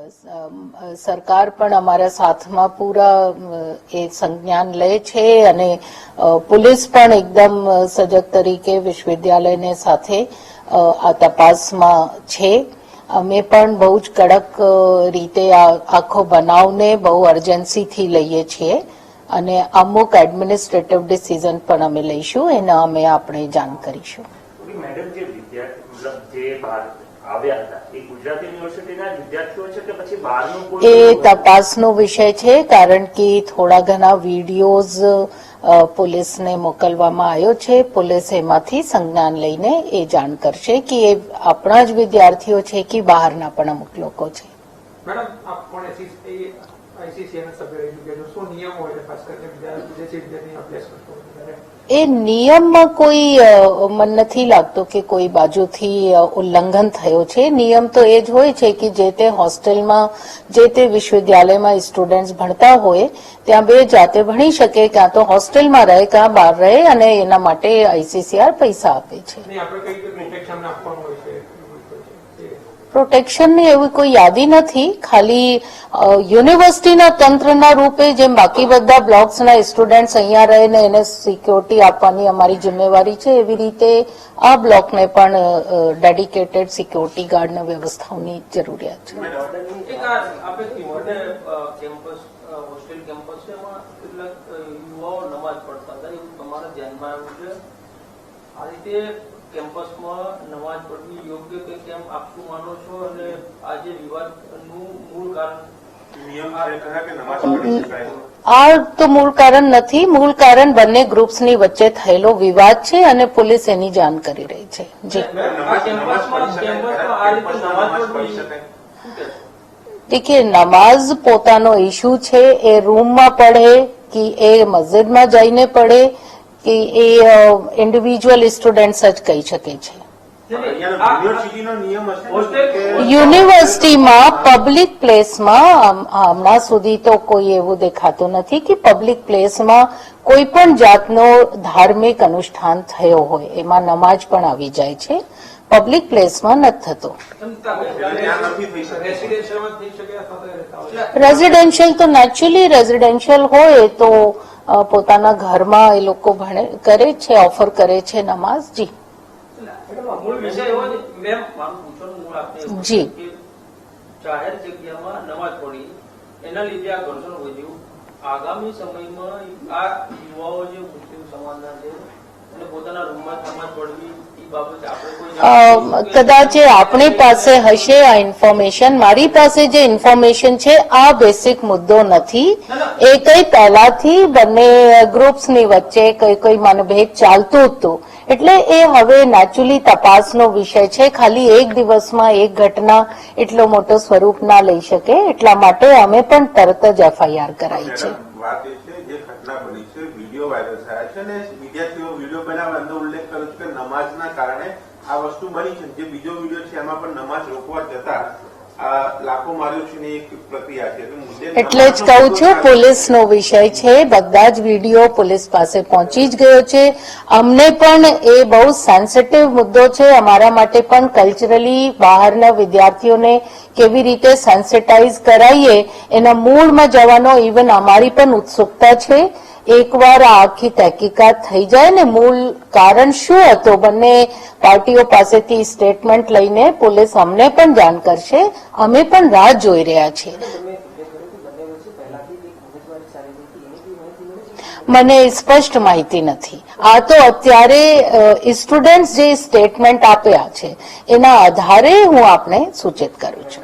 સરકાર પણ અમારા સાથમાં પૂરા એ સંજ્ઞાન લે છે અને પોલીસ પણ એકદમ સજગ તરીકે વિશ્વવિદ્યાલયને સાથે આ તપાસમાં છે. અમે પણ બહુ જ કડક રીતે આ આખો બનાવને બહુ અર્જન્સીથી લઈએ છીએ અને અમુક એડમિનિસ્ટ્રેટિવ ડિસિઝન પણ અમે લઈશું એના અમે આપણે જાણ કરીશું. મેડમ જે વિદ્યાર્થી જે બહાર આવ્યા હતા એ ગુજરાત યુનિવર્સિટીના વિદ્યાર્થીઓ છે કે પછી બહારનો કોઈ એ તપાસનો વિષય છે કારણ કે થોડા ઘણા વિડીયોઝ પોલીસને મોકલવામાં આવ્યો છે. પોલીસ એમાંથી સંજ્ઞાન લઈને એ જાણ કરશે કે એ આપણા જ વિદ્યાર્થીઓ છે કે બહારના પણ અમુક લોકો છે. મેડમ આપ પણ આઈસીસીઆઈના સભ્ય રહી ચૂક્યા છો, શું નિયમ હોય ખાસ કરીને વિદ્યાર્થી અભ્યાસ કરતો હોય? એ નિયમમાં કોઈ મને નથી લાગતું કે કોઈ બાજુથી ઉલ્લંઘન થયો છે. નિયમ તો એ જ હોય છે કે જે તે હોસ્ટેલમાં જે તે વિશ્વવિદ્યાલયમાં સ્ટુડન્ટ્સ ભણતા હોય ત્યાં બે જાતે ભણી શકે, ક્યાં તો હોસ્ટેલમાં રહે ક્યાં બહાર રહે અને એના માટે આઈસીસીઆર પૈસા આપે છે. પ્રોટેક્શનની એવી કોઈ યાદી નથી, ખાલી યુનિવર્સિટીના તંત્રના રૂપે જેમ બાકી બધા બ્લોક્સના સ્ટુડન્ટ્સ અહીંયા રહીને એને સિક્યોરિટી આપવાની અમારી જિમ્મેવારી છે એવી રીતે આ બ્લોકને પણ ડેડિકેટેડ સિક્યોરિટી ગાર્ડના વ્યવસ્થાઓની જરૂરિયાત છે. કેમ્પસમાં નમાજ પઢવી યોગ્ય કે કેમ આપ શું માનો છો અને આ જે વિવાદનું મૂળ કારણ આ તો મૂળ કારણ નથી. મૂળ કારણ બંને ગ્રુપ્સની વચ્ચે થયેલો વિવાદ છે અને પોલીસ એની જાણ કરી રહી છે. જી ઠીક, નમાઝ પોતાનો ઇશ્યુ છે, એ રૂમમાં પડે કે એ મસ્જિદમાં જઈને પડે કે એ ઇન્ડિવિજ્યુઅલ સ્ટુડન્ટ જ કહી શકે છે. યુનિવર્સિટીમાં પબ્લિક પ્લેસમાં હમણાં સુધી તો કોઈ એવું દેખાતું નથી કે પબ્લિક પ્લેસમાં કોઈ પણ જાતનો ધાર્મિક અનુષ્ઠાન થયો હોય, એમાં નમાજ પણ આવી જાય છે. પબ્લિક પ્લેસમાં નથી થતો. રેઝિડેન્શિયલ તો નેચરલી રેઝિડેન્શિયલ હોય તો પોતાના ઘરમાં એ લોકો ભણે કરે છે, ઓફર કરે છે નમાઝ. જી જી જાહેર જગ્યામાં નમાજ પડી એના લીધે આ ઘર્ષણ વધ્યું. આગામી સમયમાં આ યુવાઓ જે મુસ્લિમ સમાજના છે અને પોતાના રૂમમાં નમાજ પડવી કદાચ આપણી પાસે હશે આ ઇન્ફોર્મેશન. મારી પાસે જે ઇન્ફોર્મેશન છે આ બેસિક મુદ્દો નથી. એ કઈ પહેલાથી બંને ગ્રુપ્સની વચ્ચે કઈ મનભેદ ચાલતું હતું એટલે એ હવે નેચરલી તપાસનો વિષય છે. ખાલી એક દિવસમાં એક ઘટના એટલો મોટો સ્વરૂપ ના લઈ શકે, એટલા માટે અમે પણ તરત જ એફઆઈઆર કરાઈ છે. વિડીયો વાયરલ થયા છે અને વિદ્યાર્થીઓ વિડીયો બનાવવા અંદર ઉલ્લેખ કર્યો છે કે નમાજના કારણે આ વસ્તુ બની છે. જે બીજો વિડીયો છે એમાં પણ નમાજ રોકવા જતા લાખો માર્યો છે ને એક પ્રક્રિયા છે. એટલે જ કહું છું પોલીસનો વિષય છે. બધા જ વિડીયો પોલીસ પાસે પહોંચી જ ગયો છે. અમને પણ એ બહુ સેન્સિટિવ મુદ્દો છે. અમારા માટે પણ કલ્ચરલી બહારના વિદ્યાર્થીઓને કેવી રીતે સેન્સિટાઇઝ કરાવીએ એના મૂળમાં જવાનો ઇવન અમારી પણ ઉત્સુકતા છે. એકવાર આ આખી તહેકીકાત થઈ જાય ને મૂળ કારણ શું હતો, બંને પાર્ટીઓ પાસેથી સ્ટેટમેન્ટ લઈને પોલીસ અમને પણ જાણ કરશે. અમે પણ રાહ જોઈ રહ્યા છીએ. મને સ્પષ્ટ માહિતી નથી. આ તો અત્યારે સ્ટુડન્ટ જે સ્ટેટમેન્ટ આપ્યા છે એના આધારે હું આપને સૂચિત કરું છું.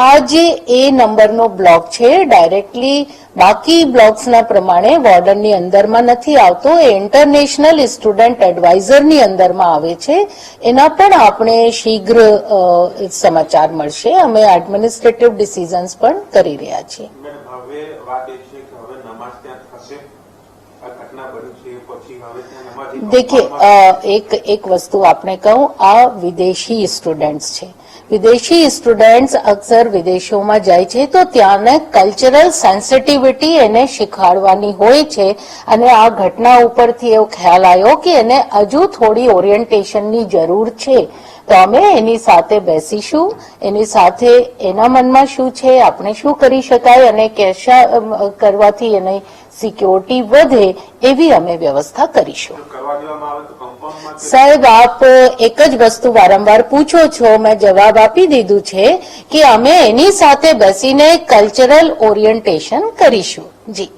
આ જે એ નંબરનો બ્લોક છે ડાયરેક્ટલી બાકી બ્લોક્સના પ્રમાણે વોર્ડનની અંદરમાં નથી આવતો, એ ઇન્ટરનેશનલ સ્ટુડન્ટ એડવાઇઝરની અંદરમાં આવે છે. એના પણ આપણે શીઘ્ર સમાચાર મળશે. અમે એડમિનિસ્ટ્રેટિવ ડિસિઝન્સ પણ કરી રહ્યા છીએ. દેખીએ એક વસ્તુ આપણે કહું, આ વિદેશી સ્ટુડન્ટ્સ છે વિદેશી સ્ટુડન્ટ્સ અક્સર વિદેશોમાં જાય છે તો ત્યાંને કલ્ચરલ સેન્સિટિવિટી એને શીખવાડવાની હોય છે અને આ ઘટના ઉપરથી એવો ખ્યાલ આવ્યો કે એને હજુ થોડી ઓરિએન્ટેશનની જરૂર છે. તો અમે એની સાથે બેસીશું, એની સાથે એના મનમાં શું છે, આપણે શું કરી શકાય અને કેશા કરવાથી એની સિક્યોરિટી વધે એવી અમે વ્યવસ્થા કરીશું. જો કરવા દેવામાં આવે તો કમ્પાઉન્ડમાં કે સાહેબ, આપ એક જ વસ્તુ વારંવાર પૂછો છો, મેં જવાબ આપી દીધું છે કે અમે એની સાથે બેસીને કલ્ચરલ ઓરિએન્ટેશન કરીશું. જી.